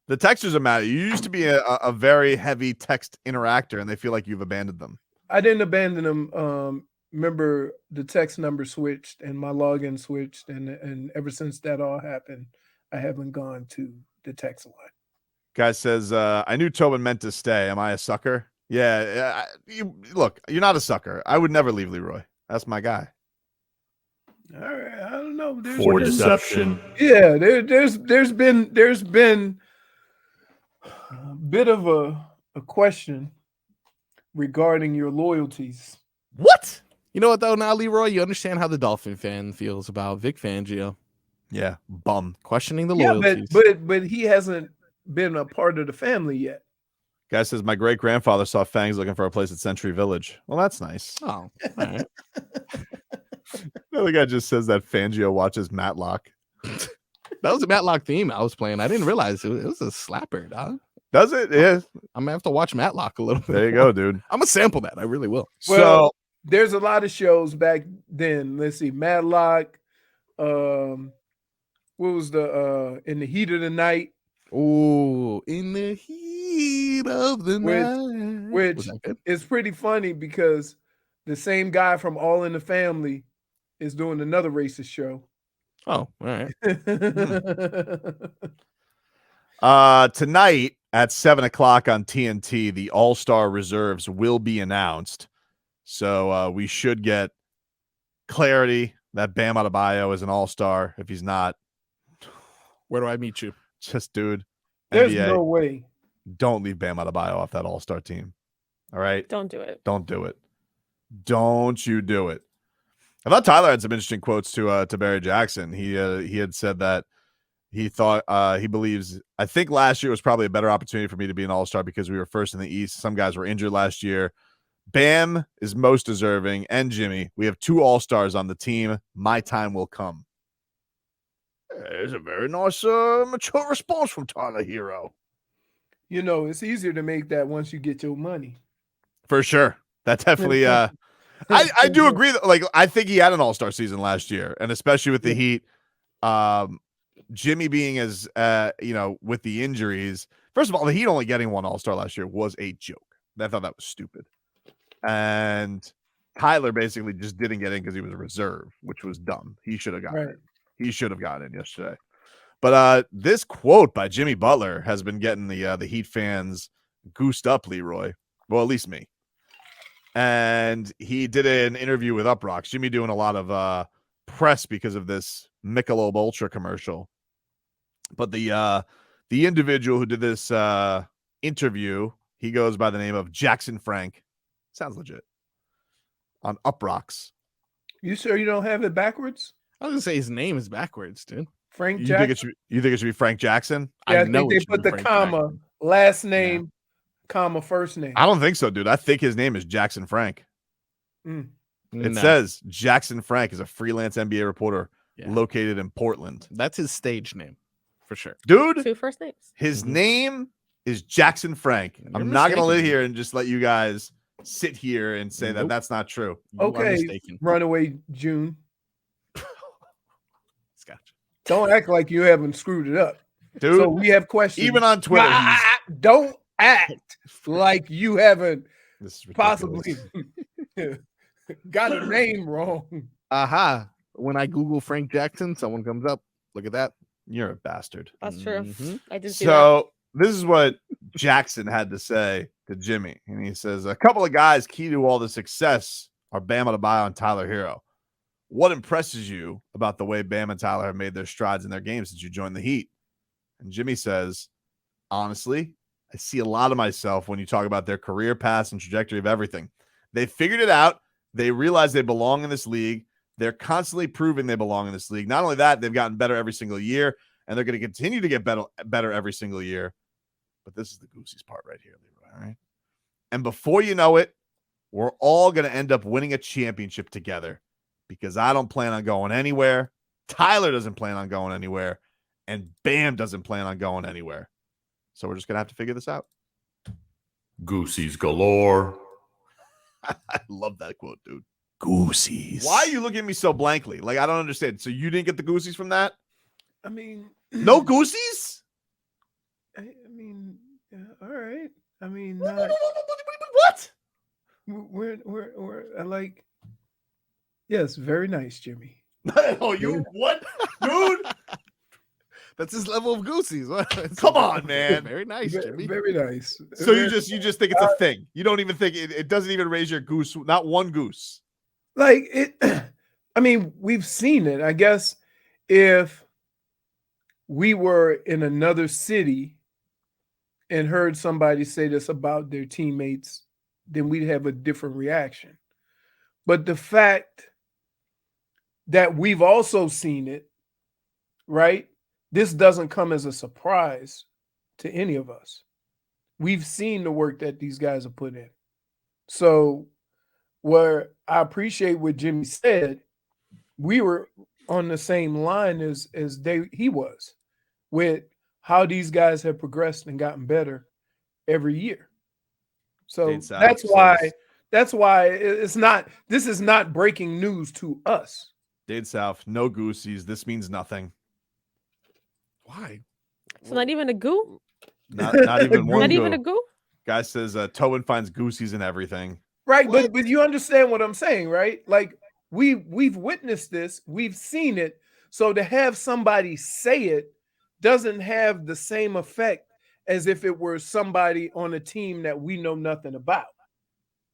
The texters are mad. You used to be a very heavy text interactor, and they feel like you've abandoned them. I didn't abandon them. Remember, the text number switched and my login switched, and ever since that all happened, I haven't gone to the text line. Guy says, I knew Tobin meant to stay. Am I a sucker? Yeah. Look, you're not a sucker. I would never leave Leroy. That's my guy. All right, I don't know. For deception. Yeah, there's been a bit of a question regarding your loyalties. What? You know what, though? Now, Leroy, you understand how the Dolphin fan feels about Vic Fangio. Yeah, bum. Questioning the Yeah, loyalties. but he hasn't been a part of the family yet. Guy says, my great-grandfather saw Fangs looking for a place at Century Village. Well, that's nice. Oh, all right. The guy just says that Fangio watches Matlock. That was a Matlock theme I was playing. I didn't realize it was a slapper, dog. Does it? Yeah. I'm going to have to watch Matlock a little bit. There you go, dude. I'm going to sample that. I really will. Well, there's a lot of shows back then. Let's see, Matlock. What was the In the Heat of the Night? Oh, In the Heat of the Night. Which is pretty funny because the same guy from All in the Family is doing another racist show. Oh, all right. Tonight at 7:00 on TNT, the All-Star reserves will be announced. So we should get clarity that Bam Adebayo is an All-Star. If he's not, where do I meet you? Just, dude. There's NBA, no way. Don't leave Bam Adebayo off that All-Star team. All right? Don't do it. Don't do it. Don't you do it. I thought Tyler had some interesting quotes to Barry Jackson. He had said that he thought he believes, I think last year was probably a better opportunity for me to be an All-Star because we were first in the East. Some guys were injured last year. Bam is most deserving, and Jimmy. We have 2 All-Stars on the team. My time will come. It's a very nice, mature response from Tyler Herro. You know, it's easier to make that once you get your money. For sure. That definitely I do agree that, like, I think he had an All-Star season last year, and especially with the Heat. Jimmy being as with the injuries. First of all, the Heat only getting 1 All-Star last year was a joke. I thought that was stupid. And Tyler basically just didn't get in because he was a reserve, which was dumb. He should have gotten in. He should have gotten in yesterday. But this quote by Jimmy Butler has been getting the Heat fans goosed up, Leroy. Well, at least me. And he did an interview with Uprocks. Jimmy doing a lot of press because of this Michelob Ultra commercial. But the individual who did this interview, he goes by the name of Jackson Frank. Sounds legit. On Uprocks. You sure you don't have it backwards? I was gonna say his name is backwards, dude. Frank Jackson. You think it should be Frank Jackson? Yeah, I think they put the comma, Jackson. last name, comma, first name. I don't think so, dude. I think his name is Jackson Frank. It says Jackson Frank is a freelance NBA reporter located in Portland. That's his stage name, for sure. Dude, 2 first names. His name is Jackson Frank. I'm not going to live here and just let you guys sit here and say that that's not true. Okay, Runaway June. Gotcha. Don't act like you haven't screwed it up. Dude, so we have questions. Even on Twitter. Don't act like you haven't possibly got a name wrong. Aha. When I Google Frank Jackson, someone comes up. Look at that. You're a bastard. That's true. I did see so this is what Jackson had to say to Jimmy. And he says, a couple of guys key to all the success are Bam Adebayo and Tyler Herro. What impresses you about the way Bam and Tyler have made their strides in their games since you joined the Heat? And Jimmy says, honestly, I see a lot of myself when you talk about their career paths and trajectory of everything. They figured it out. They realize they belong in this league. They're constantly proving they belong in this league. Not only that, they've gotten better every single year, and they're going to continue to get better every single year. But this is the Goosies part right here, Leroy, all right? And before you know it, we're all going to end up winning a championship together because I don't plan on going anywhere. Tyler doesn't plan on going anywhere. And Bam doesn't plan on going anywhere. So we're just going to have to figure this out. Goosies galore. I love that quote, dude. Goosies. Why are you looking at me so blankly? Like, I don't understand. So you didn't get the Goosies from that? I mean, no Goosies? I mean, yeah, all right. I mean, What? we're I like. Yes, very nice, Jimmy. Oh, you what, dude? That's his level of Goosies. Come on, man. Very nice, Jimmy. Very nice. So you just think it's a thing. You don't even think it doesn't even raise your goose. Not one goose. Like it. I mean, we've seen it. I guess if we were in another city and heard somebody say this about their teammates, then we'd have a different reaction. But the fact that we've also seen it, right? This doesn't come as a surprise to any of us. We've seen the work that these guys have put in. So, where I appreciate what Jimmy said, we were on the same line as he was with how these guys have progressed and gotten better every year. So that's why it's not. This is not breaking news to us. Dade South, no goosies. This means nothing. Why? So not even a goo? Not even one. Not goo. even a goo? Guy says Tobin finds goosies in everything. Right, but you understand what I'm saying, right? Like we've witnessed this, we've seen it. So to have somebody say it doesn't have the same effect as if it were somebody on a team that we know nothing about.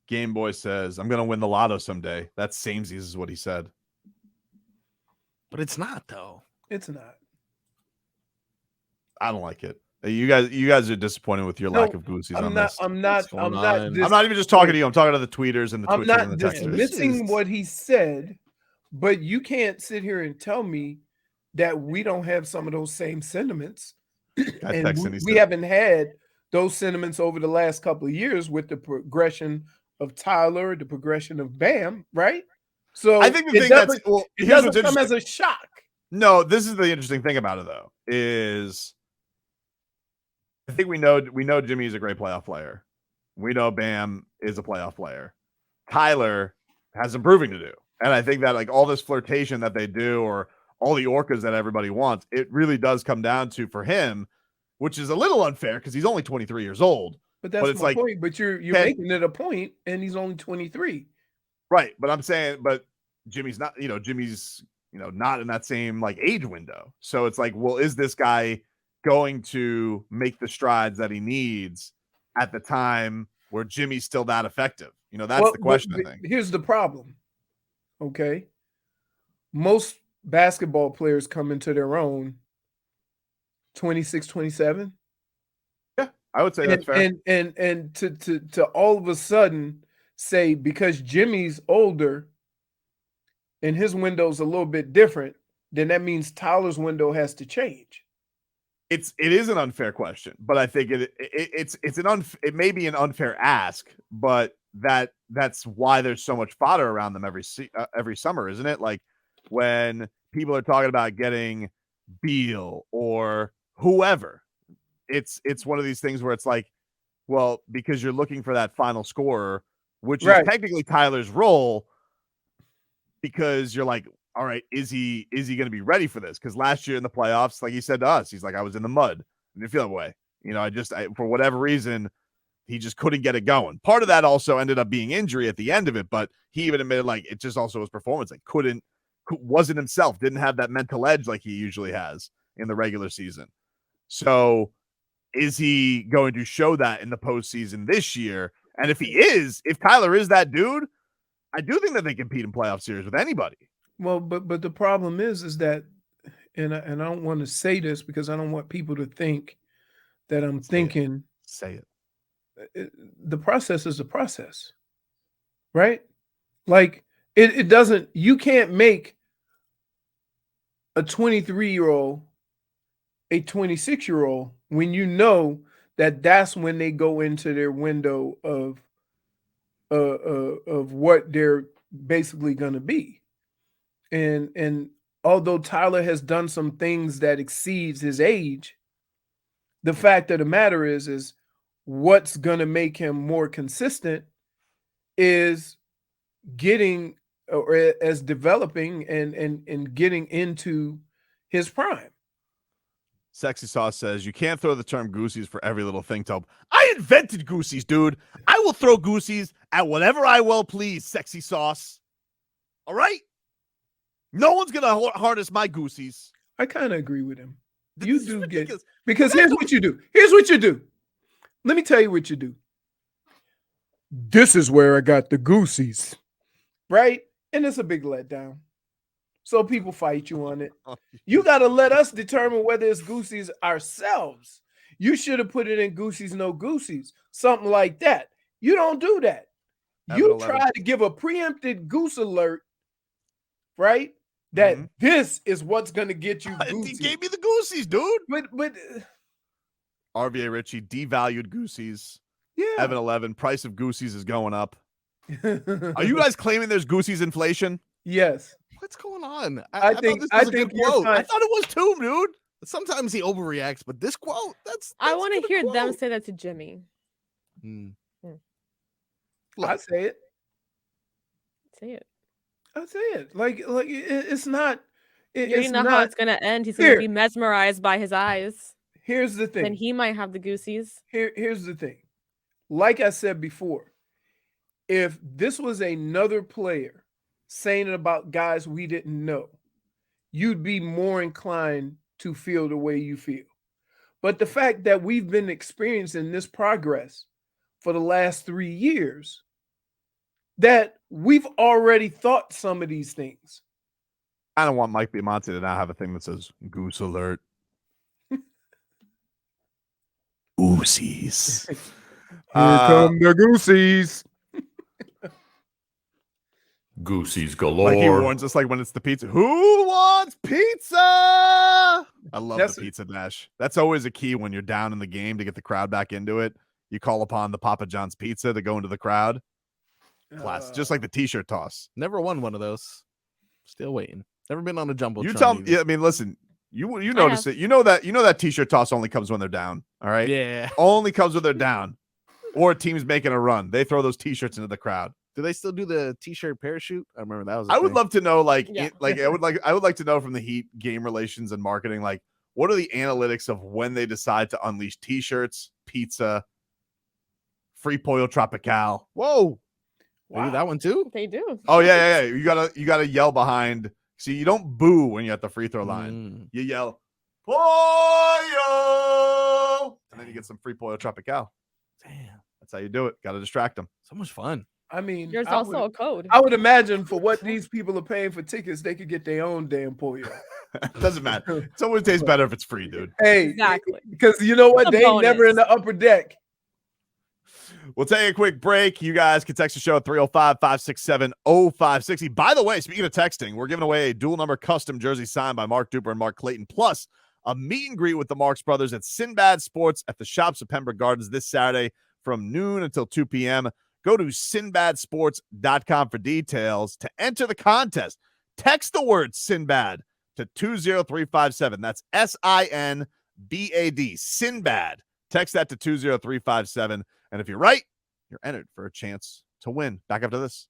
Game Boy says, "I'm gonna win the lotto someday." That's samesies, is what he said. But it's not though. It's not. I don't like it. You guys are disappointed with your lack of goosies on this. I'm not even just talking to you. I'm talking to the tweeters and the Twitchers and the texters. dismissing what he said, but you can't sit here and tell me that we don't have some of those same sentiments. And we haven't had those sentiments over the last couple of years with the progression of Tyler, the progression of Bam, right? So I think the thing that's it doesn't come as a shock. No, this is the interesting thing about it though, is I think we know Jimmy's a great playoff player. We know Bam is a playoff player. Tyler has some proving to do. And I think that like all this flirtation that they do or all the orcas that everybody wants, it really does come down to for him, which is a little unfair because he's only 23 years old. But that's my point. But you're making it a point, and he's only 23. Right. But I'm saying, but Jimmy's not, not in that same like age window. So it's like, well, is this guy going to make the strides that he needs at the time where Jimmy's still that effective? That's the question, I think. Here's the problem. Okay. Most basketball players come into their own 26, 27. Yeah, I would say that's fair. And to all of a sudden say because Jimmy's older and his window's a little bit different, then that means Tyler's window has to change. It is an unfair question, but I think it may be an unfair ask, but that's why there's so much fodder around them every summer, isn't it? Like when people are talking about getting Beal or whoever, it's one of these things where it's like, well, because you're looking for that final scorer, which is technically Tyler's role, because you're like, all right, is he going to be ready for this? Because last year in the playoffs, like he said to us, he's like, I was in the mud. I didn't feel that way. For whatever reason, he just couldn't get it going. Part of that also ended up being injury at the end of it, but he even admitted like it just also was performance. Like wasn't himself, didn't have that mental edge like he usually has in the regular season. So is he going to show that in the postseason this year? And if Tyler is that dude, I do think that they compete in playoff series with anybody. Well, but the problem is that, and I don't want to say this because I don't want people to think that I'm thinking. Say it. The process is the process, right? Like it doesn't. You can't make a 23-year-old a 26-year-old when you know that that's when they go into their window of what they're basically going to be. And although Tyler has done some things that exceeds his age, the fact of the matter is what's going to make him more consistent is getting or as developing and getting into his prime. Sexy Sauce says, you can't throw the term goosies for every little thing, Tob. I invented goosies, dude. I will throw goosies at whatever I will please, Sexy Sauce. All right? No one's going to harness my goosies. I kind of agree with him. This You is do get, ridiculous. because here's what you do. Here's what you do. Let me tell you what you do. This is where I got the goosies, right? And it's a big letdown. So people fight you on it. You got to let us determine whether it's goosies ourselves. You should have put it in goosies, no goosies, something like that. You don't do that. You try to give a preempted goose alert, right? That this is what's going to get you goosies. He gave me the goosies, dude. But RVA Richie devalued goosies. yeah. Evan 11, price of goosies is going up. Are you guys claiming there's goosies inflation? Yes. What's going on? I thought think this was a good you're quote. fine. I thought it was too, dude. Sometimes he overreacts, but this quote, that's I want a to good hear them quote. say that to Jimmy. I say it. Say it. I say it. Like it's not. You already It's know how not. it's gonna end. He's gonna be mesmerized by his eyes. Here's the thing. Then he might have the goosies. Here's the thing. Like I said before, if this was another player saying it about guys we didn't know, you'd be more inclined to feel the way you feel. But the fact that we've been experiencing this progress for the last 3 years, that we've already thought some of these things. I don't want Mike Biamonte to now have a thing that says goose alert. Goosies. Here come the goosies. Goosies galore. Like he warns us, like when it's the pizza. Who wants pizza? I love That's the pizza dash. That's always a key when you're down in the game to get the crowd back into it. You call upon the Papa John's pizza to go into the crowd. Class, just like the t-shirt toss. Never won one of those. Still waiting. Never been on a jumbo. You tell me. Yeah, I mean, listen. You notice it. You know that t-shirt toss only comes when they're down. All right. Yeah. Only comes when they're down, or a team's making a run. They throw those t-shirts into the crowd. Do they still do the t-shirt parachute? I remember that was. I would love to know, like, Yeah. I would like to know from the Heat game relations and marketing, like, what are the analytics of when they decide to unleash t-shirts, pizza, free pollo tropical? Whoa. They do that one too. They do. Oh yeah. You gotta yell behind. See, you don't boo when you're at the free throw line. You yell pollo, and then you get some free pollo tropical. Damn, that's how you do it. Got to distract them. So much fun. I mean, There's also a code. I would imagine for what these people are paying for tickets, they could get their own damn pollo. Doesn't matter. It always tastes better if it's free, dude. Hey, Exactly. because you know what? It's a They ain't never bonus. in the upper deck. We'll take a quick break. You guys can text the show at 305-567-0560. By the way, speaking of texting, we're giving away a dual number custom jersey signed by Mark Duper and Mark Clayton, plus a meet and greet with the Marks brothers at Sinbad Sports at the Shops of Pembroke Gardens this Saturday from noon until 2 p.m. Go to sinbadsports.com for details. To enter the contest, text the word Sinbad to 20357. That's SINBAD, Sinbad. Text that to 20357. And if you're right, you're entered for a chance to win. Back after this.